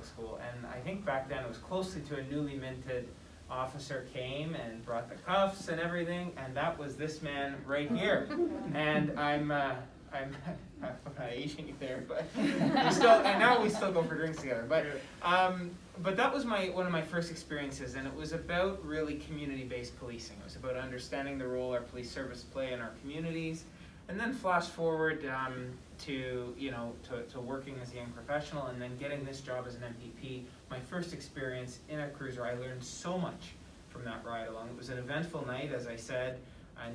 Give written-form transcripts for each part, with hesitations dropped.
Catholic school, and I think back then it was closely to a newly minted officer came and brought the cuffs and everything, and that was this man right here. And I'm aging there, but we still go for drinks together. But that was one of my first experiences, and it was about really community-based policing. It was about understanding the role our police service play in our communities, and then flash forward to working as a young professional, and then getting this job as an MPP. My first experience in a cruiser, I learned so much from that ride along. It was an eventful night, as I said.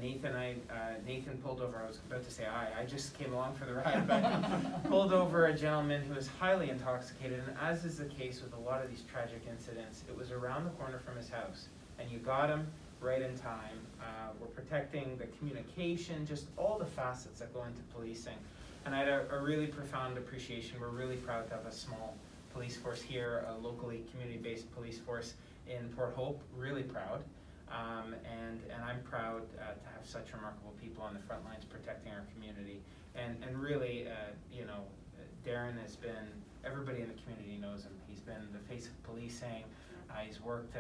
Nathan pulled over. I was about to say I just came along for the ride, but pulled over a gentleman who was highly intoxicated, and as is the case with a lot of these tragic incidents, it was around the corner from his house, and you got him right in time. We're protecting the communication, just all the facets that go into policing, and I had a really profound appreciation. We're really proud to have a small police force here, a locally community-based police force in Port Hope, really proud. And I'm proud to have such remarkable people on the front lines protecting our community. And really, Darren has been, everybody in the community knows him. He's been the face of policing. He's worked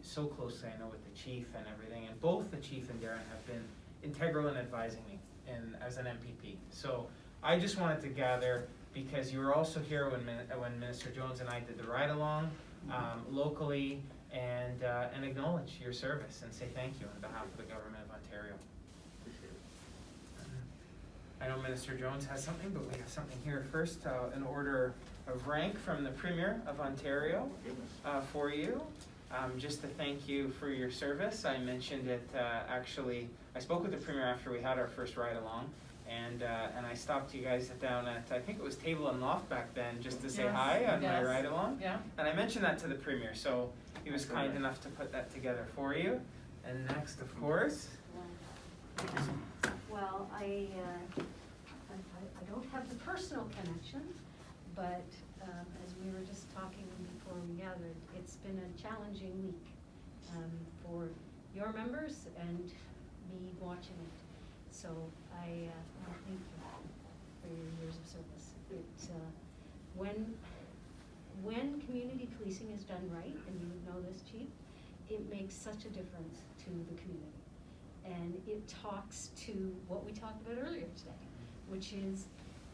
so closely, I know, with the chief and everything. And both the chief and Darren have been integral in advising me as an MPP. So I just wanted to gather, because you were also here when Minister Jones and I did the ride-along locally, and acknowledge your service and say thank you on behalf of the Government of Ontario. Appreciate it. I know Minister Jones has something, but we have something here first, an order of rank from the Premier of Ontario for you. Just to thank you for your service. I mentioned it actually, I spoke with the Premier after we had our first ride-along, and I stopped you guys down at, I think it was Table and Loft back then, just to say hi on my ride-along. Yeah. And I mentioned that to the Premier, so he was kind enough to put that together for you. And next, of course. Well, I don't have the personal connection, but as we were just talking before we gathered, it's been a challenging week for your members and me watching it. So I want to thank you for your years of service. When community policing is done right, and you know this, Chief, it makes such a difference to the community. And it talks to what we talked about earlier today, which is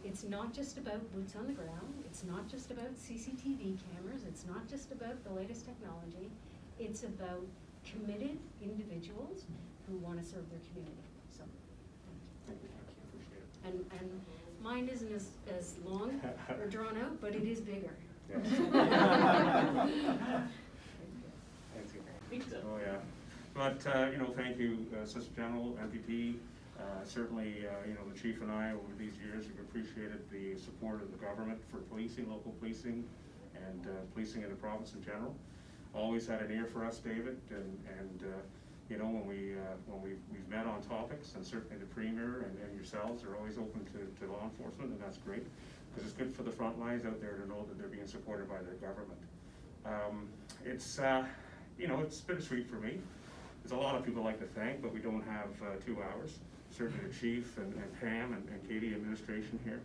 it's not just about boots on the ground, it's not just about CCTV cameras, it's not just about the latest technology, it's about committed individuals who want to serve their community. So, Thank you. Appreciate it. and mine isn't as long or drawn out, but it is bigger. Yes. Thanks. Oh yeah, but thank you, Assistant General, MPP. Certainly, the Chief and I over these years have appreciated the support of the government for policing, local policing, and policing in the province in general. Always had an ear for us, David, and when we've met on topics, and certainly the Premier and yourselves are always open to law enforcement, and that's great, because it's good for the front lines out there to know that they're being supported by their government. It's bittersweet for me. There's a lot of people I'd like to thank, but we don't have 2 hours. Certainly the Chief and Pam and Katie administration here,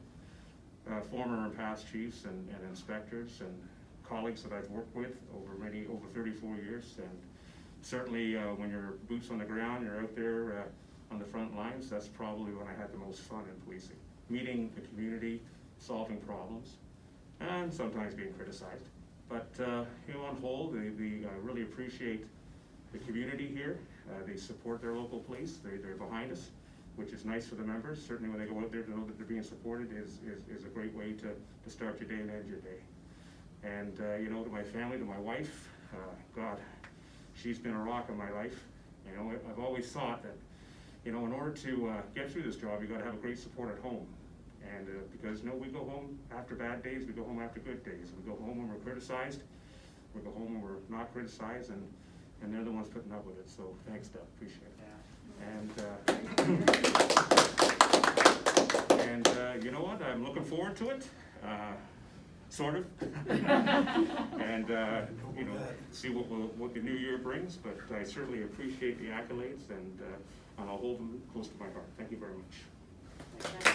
former and past chiefs and inspectors and colleagues that I've worked with over 34 years, and certainly when you're boots on the ground, you're out there on the front lines, that's probably when I had the most fun in policing. Meeting the community, solving problems, and sometimes being criticized. But on whole, they really appreciate the community here. They support their local police. They're behind us, which is nice for the members. Certainly when they go out there to know that they're being supported is a great way to start your day and end your day. And to my family, to my wife, God, she's been a rock in my life. I've always thought that, in order to get through this job, you got to have a great support at home. And because we go home after bad days, we go home after good days. We go home when we're criticized, we go home when we're not criticized, and they're the ones putting up with it. So thanks, Doug, appreciate it. Yeah. And you know what? I'm looking forward to it. Sort of. And see what the new year brings. But I certainly appreciate the accolades, and I'll hold them close to my heart. Thank you very much.